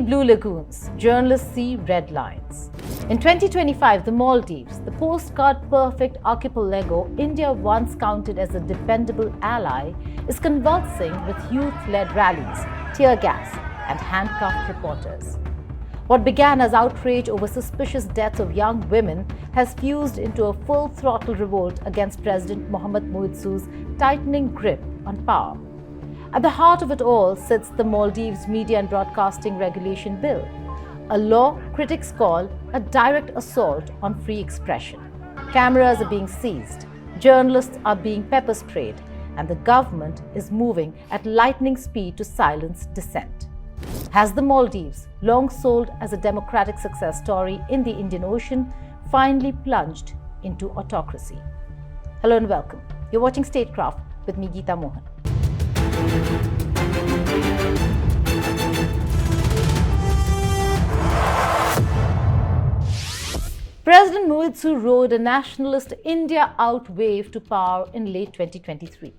blue lagoons, journalists see red lines. In 2025, the Maldives, the postcard perfect archipelago India once counted as a dependable ally, is convulsing with youth-led rallies, tear gas, and handcuffed reporters. What began as outrage over suspicious deaths of young women has fused into a full-throttle revolt against President Muizzu's tightening grip on power. At the heart of it all sits the Maldives Media and Broadcasting Regulation Bill, a law critics call a direct assault on free expression. Cameras are being seized, journalists are being pepper sprayed, and the government is moving at lightning speed to silence dissent. Has the Maldives, long sold as a democratic success story in the Indian Ocean, finally plunged into autocracy? Hello and welcome. You're watching Statecraft with me, Geeta Mohan. President Muizzu rode a nationalist India out wave to power in late 2023.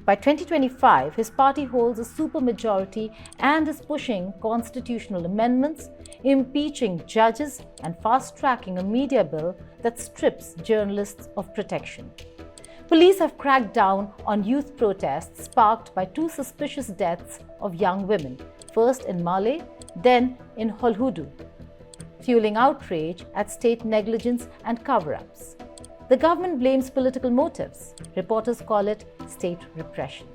By 2025, his party holds a supermajority and is pushing constitutional amendments, impeaching judges, and fast-tracking a media bill that strips journalists of protection. Police have cracked down on youth protests sparked by two suspicious deaths of young women, first in Malé, then in Holhudu, fueling outrage at state negligence and cover-ups. The government blames political motives. Reporters call it state repression.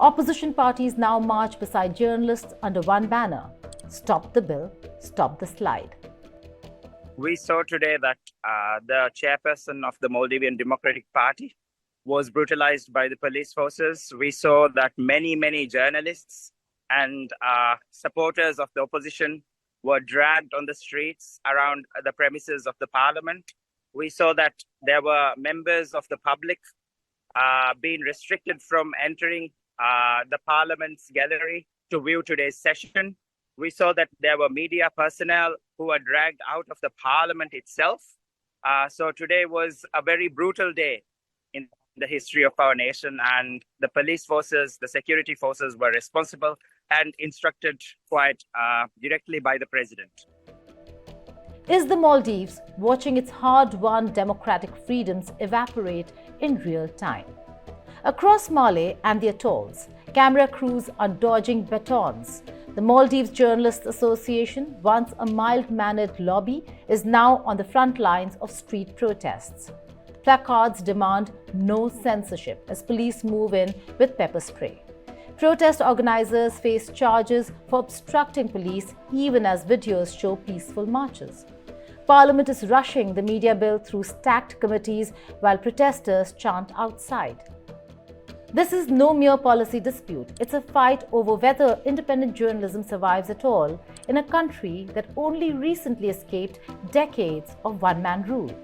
Opposition parties now march beside journalists under one banner: Stop the bill, stop the slide. We saw today that the chairperson of the Maldivian Democratic Party was brutalized by the police forces. We saw that many journalists and supporters of the opposition were dragged on the streets around the premises of the parliament. We saw that there were members of the public being restricted from entering the parliament's gallery to view today's session. We saw that there were media personnel who were dragged out of the parliament itself. So today was a very brutal day in the history of our nation, and the police forces, the security forces were responsible and instructed quite directly by the president. Is the Maldives watching its hard-won democratic freedoms evaporate in real time? Across Malé and the atolls, camera crews are dodging batons. The Maldives Journalists Association, once a mild-mannered lobby, is now on the front lines of street protests. Placards demand no censorship as police move in with pepper spray. Protest organizers face charges for obstructing police even as videos show peaceful marches. Parliament is rushing the media bill through stacked committees while protesters chant outside. This is no mere policy dispute. It's a fight over whether independent journalism survives at all in a country that only recently escaped decades of one-man rule.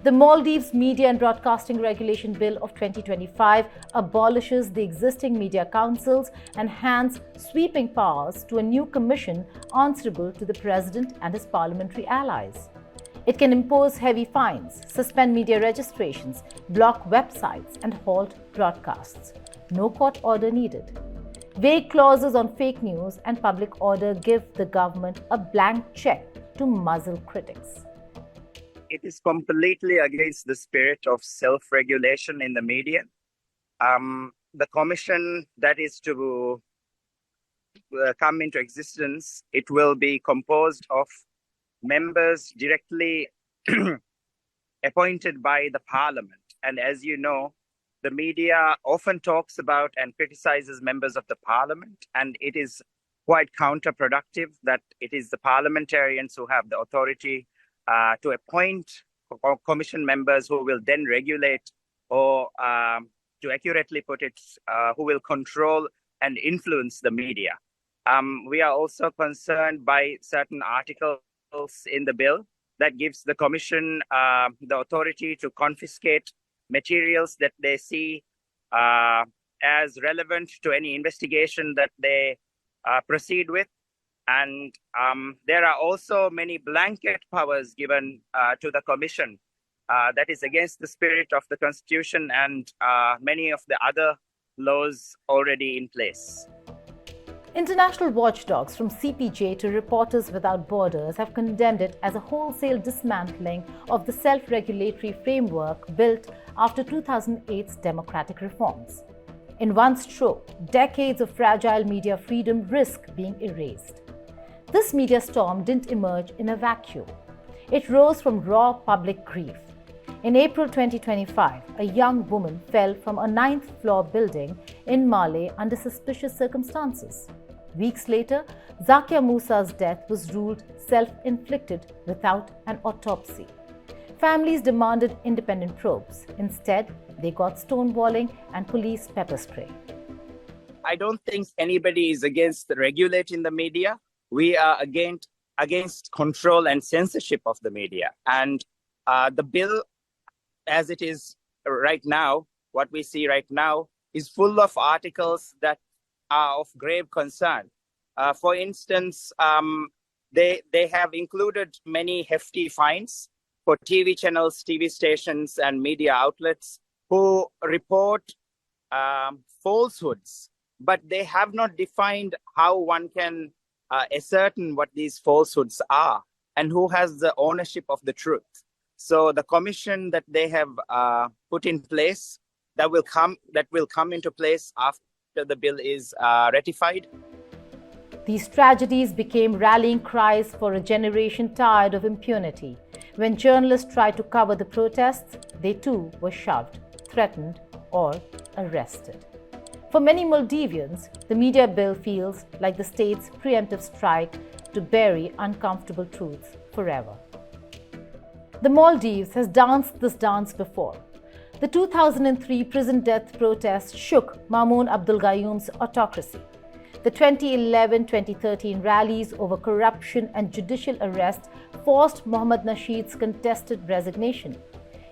The Maldives Media and Broadcasting Regulation Bill of 2025 abolishes the existing media councils and hands sweeping powers to a new commission answerable to the president and his parliamentary allies. It can impose heavy fines, suspend media registrations, block websites, and halt broadcasts. No court order needed. Vague clauses on fake news and public order give the government a blank check to muzzle critics. It is completely against the spirit of self-regulation in the media. The commission that is to come into existence, it will be composed of members directly appointed by the parliament. And as you know, the media often talks about and criticizes members of the parliament, and it is quite counterproductive that it is the parliamentarians who have the authority to appoint commission members who will then regulate or, to accurately put it, who will control and influence the media. We are also concerned by certain articles in the bill that gives the commission the authority to confiscate materials that they see as relevant to any investigation that they proceed with. And there are also many blanket powers given to the commission that is against the spirit of the Constitution and many of the other laws already in place. International watchdogs from CPJ to Reporters Without Borders have condemned it as a wholesale dismantling of the self-regulatory framework built after 2008's democratic reforms. In one stroke, decades of fragile media freedom risk being erased. This media storm didn't emerge in a vacuum. It rose from raw public grief. In April 2025, a young woman fell from a 9th-floor building in Malé under suspicious circumstances. Weeks later, Zakia Musa's death was ruled self-inflicted without an autopsy. Families demanded independent probes. Instead, they got stonewalling and police pepper spray. I don't think anybody is against regulating the media. We are against control and censorship of the media. And the bill, as it is right now, what we see right now, is full of articles that are of grave concern. For instance, they have included many hefty fines for TV channels, TV stations, and media outlets who report falsehoods, but they have not defined how one can ascertain what these falsehoods are and who has the ownership of the truth. So the commission that they have put in place that will come into place after the bill is ratified. These tragedies became rallying cries for a generation tired of impunity. When journalists tried to cover the protests, they too were shoved, threatened, or arrested. For many Maldivians, the media bill feels like the state's preemptive strike to bury uncomfortable truths forever. The Maldives has danced this dance before. The 2003 prison death protest shook Maumoon Abdul Gayoom's autocracy. The 2011-2013 rallies over corruption and judicial arrest forced Mohammad Nasheed's contested resignation.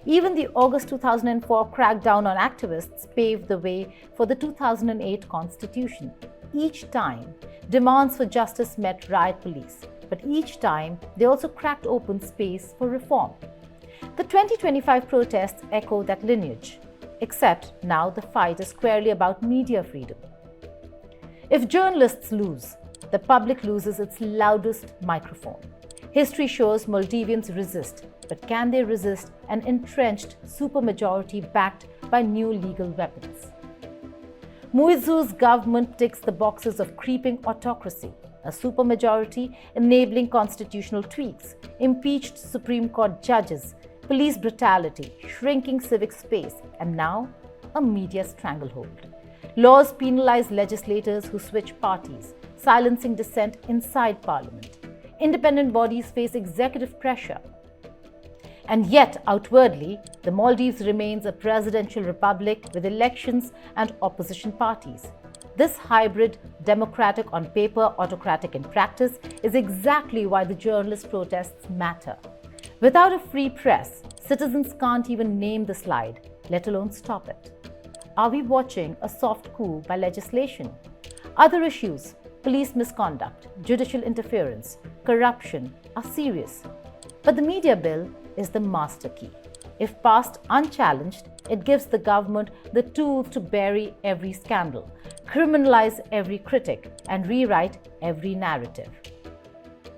Even the August 2004 crackdown on activists paved the way for the 2008 constitution. Each time, demands for justice met riot police, but each time they also cracked open space for reform. The 2025 protests echo that lineage, except now the fight is squarely about media freedom. If journalists lose, the public loses its loudest microphone. History shows Maldivians resist, but can they resist an entrenched supermajority backed by new legal weapons? Muizzu's government ticks the boxes of creeping autocracy, a supermajority enabling constitutional tweaks, impeached Supreme Court judges, police brutality, shrinking civic space, and now a media stranglehold. Laws penalize legislators who switch parties, silencing dissent inside parliament. Independent bodies face executive pressure. And yet, outwardly, the Maldives remains a presidential republic with elections and opposition parties. This hybrid, democratic on paper, autocratic in practice, is exactly why the journalist protests matter. Without a free press, citizens can't even name the slide, let alone stop it. Are we watching a soft coup by legislation? Other issues, police misconduct, judicial interference, corruption, are serious. But the media bill is the master key. If passed unchallenged, it gives the government the tools to bury every scandal, criminalize every critic, and rewrite every narrative.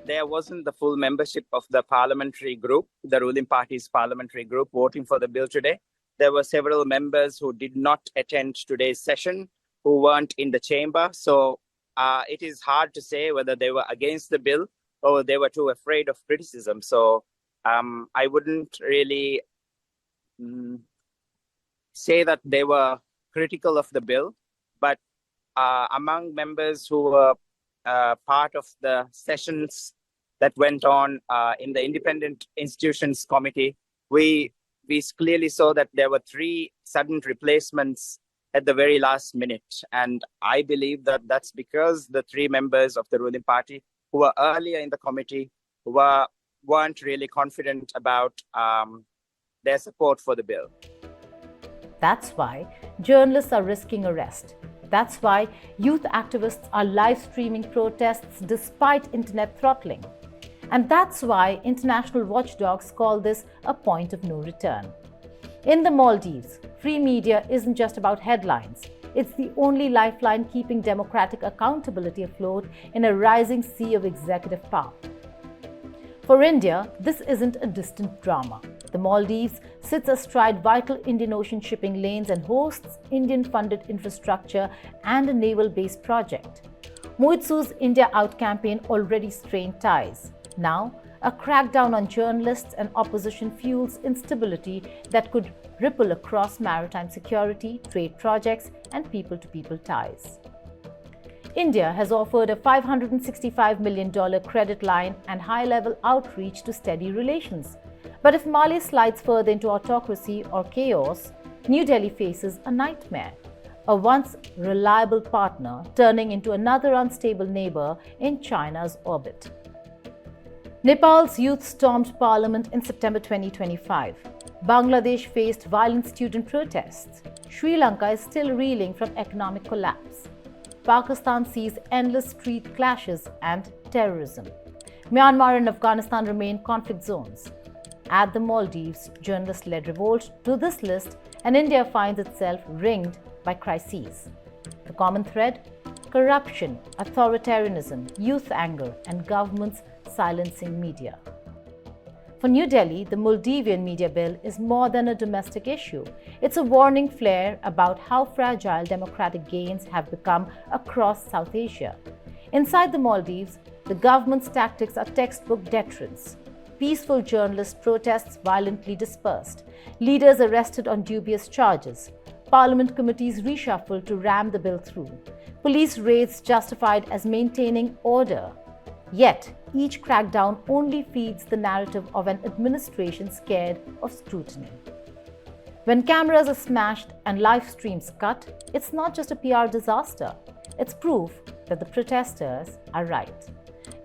There wasn't the full membership of the parliamentary group, the ruling party's parliamentary group, voting for the bill today. There were several members who did not attend today's session, who weren't in the chamber. So it is hard to say whether they were against the bill or they were too afraid of criticism. So I wouldn't really say that they were critical of the bill, but among members who were part of the sessions that went on in the Independent Institutions Committee, we clearly saw that there were 3 sudden replacements at the very last minute. And I believe that that's because the 3 members of the ruling party who were earlier in the committee weren't really confident about their support for the bill. That's why journalists are risking arrest. That's why youth activists are live streaming protests despite internet throttling. And that's why international watchdogs call this a point of no return. In the Maldives, free media isn't just about headlines. It's the only lifeline keeping democratic accountability afloat in a rising sea of executive power. For India, this isn't a distant drama. The Maldives sits astride vital Indian Ocean shipping lanes and hosts Indian-funded infrastructure and a naval-based project. Muizzu's India Out campaign already strained ties. Now, a crackdown on journalists and opposition fuels instability that could ripple across maritime security, trade projects, and people-to-people ties. India has offered a $565 million credit line and high-level outreach to steady relations. But if Mali slides further into autocracy or chaos, New Delhi faces a nightmare. A once reliable partner turning into another unstable neighbor in China's orbit. Nepal's youth stormed parliament in September 2025. Bangladesh faced violent student protests. Sri Lanka is still reeling from economic collapse. Pakistan sees endless street clashes and terrorism. Myanmar and Afghanistan remain conflict zones. Add the Maldives journalist-led revolt to this list, and India finds itself ringed by crises. The common thread? Corruption, authoritarianism, youth anger, and governments silencing media. For New Delhi, the Maldivian media bill is more than a domestic issue. It's a warning flare about how fragile democratic gains have become across South Asia. Inside the Maldives, the government's tactics are textbook deterrence. Peaceful journalist protests violently dispersed. Leaders arrested on dubious charges. Parliament committees reshuffled to ram the bill through. Police raids justified as maintaining order. Yet, each crackdown only feeds the narrative of an administration scared of scrutiny. When cameras are smashed and live streams cut, it's not just a PR disaster. It's proof that the protesters are right.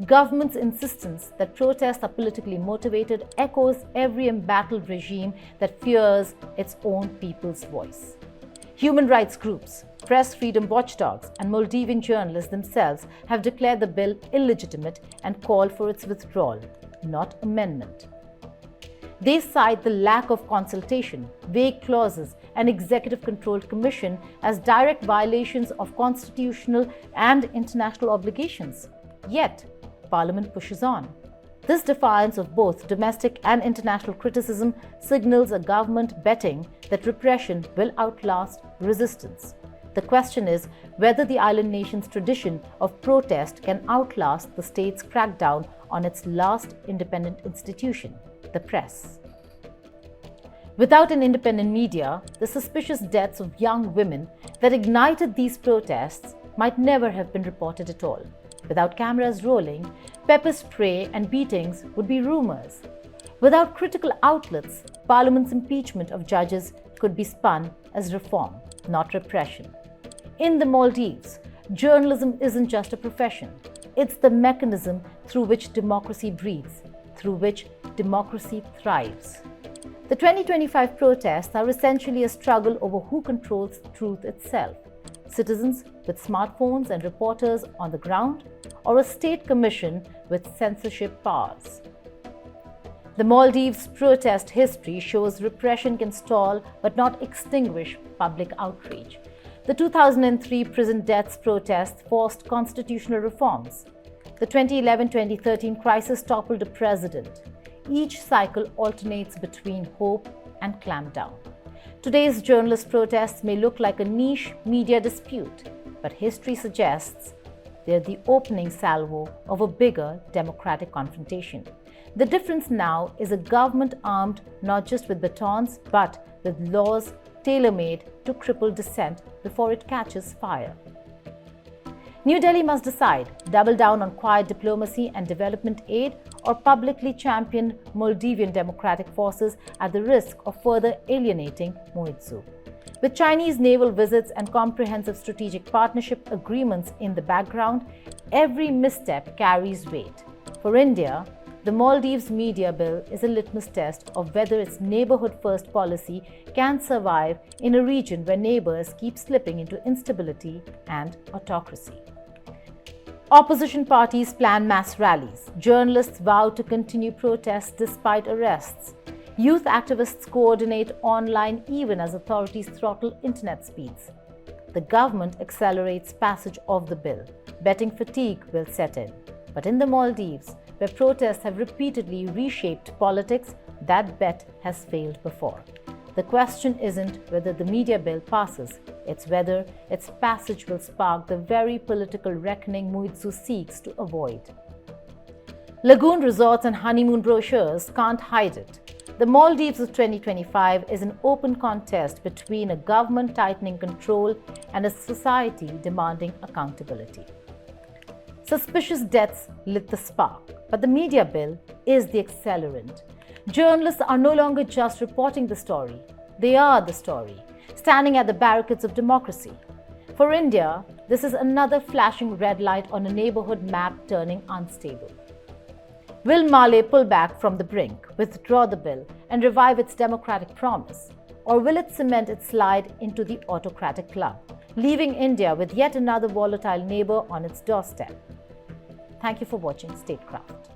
Government's insistence that protests are politically motivated echoes every embattled regime that fears its own people's voice. Human rights groups, press freedom watchdogs, and Maldivian journalists themselves have declared the bill illegitimate and called for its withdrawal, not amendment. They cite the lack of consultation, vague clauses, and executive-controlled commission as direct violations of constitutional and international obligations. Yet, Parliament pushes on. This defiance of both domestic and international criticism signals a government betting that repression will outlast resistance. The question is whether the island nation's tradition of protest can outlast the state's crackdown on its last independent institution, the press. Without an independent media, the suspicious deaths of young women that ignited these protests might never have been reported at all. Without cameras rolling, pepper spray and beatings would be rumors. Without critical outlets, Parliament's impeachment of judges could be spun as reform, not repression. In the Maldives, journalism isn't just a profession. It's the mechanism through which democracy breathes, through which democracy thrives. The 2025 protests are essentially a struggle over who controls truth itself. Citizens with smartphones and reporters on the ground, or a state commission with censorship powers. The Maldives' protest history shows repression can stall but not extinguish public outrage. The 2003 prison deaths protests forced constitutional reforms. The 2011-2013 crisis toppled a president. Each cycle alternates between hope and clampdown. Today's journalist protests may look like a niche media dispute, but history suggests they're the opening salvo of a bigger democratic confrontation. The difference now is a government armed not just with batons, but with laws tailor-made to cripple dissent before it catches fire. New Delhi must decide, double down on quiet diplomacy and development aid, or publicly champion Maldivian democratic forces at the risk of further alienating Muizzu. With Chinese naval visits and comprehensive strategic partnership agreements in the background, every misstep carries weight. For India, the Maldives media bill is a litmus test of whether its neighborhood-first policy can survive in a region where neighbors keep slipping into instability and autocracy. Opposition parties plan mass rallies. Journalists vow to continue protests despite arrests. Youth activists coordinate online even as authorities throttle internet speeds. the government accelerates passage of the bill. Betting fatigue will set in. But in the Maldives, where protests have repeatedly reshaped politics, that bet has failed before. The question isn't whether the media bill passes, it's whether its passage will spark the very political reckoning Muizzu seeks to avoid. Lagoon resorts and honeymoon brochures can't hide it. The Maldives of 2025 is an open contest between a government tightening control and a society demanding accountability. Suspicious deaths lit the spark, but the media bill is the accelerant. Journalists are no longer just reporting the story, they are the story, standing at the barricades of democracy. For India, this is another flashing red light on a neighborhood map turning unstable. Will Mali pull back from the brink, withdraw the bill, and revive its democratic promise? Or will it cement its slide into the autocratic club, leaving India with yet another volatile neighbor on its doorstep? Thank you for watching Statecraft.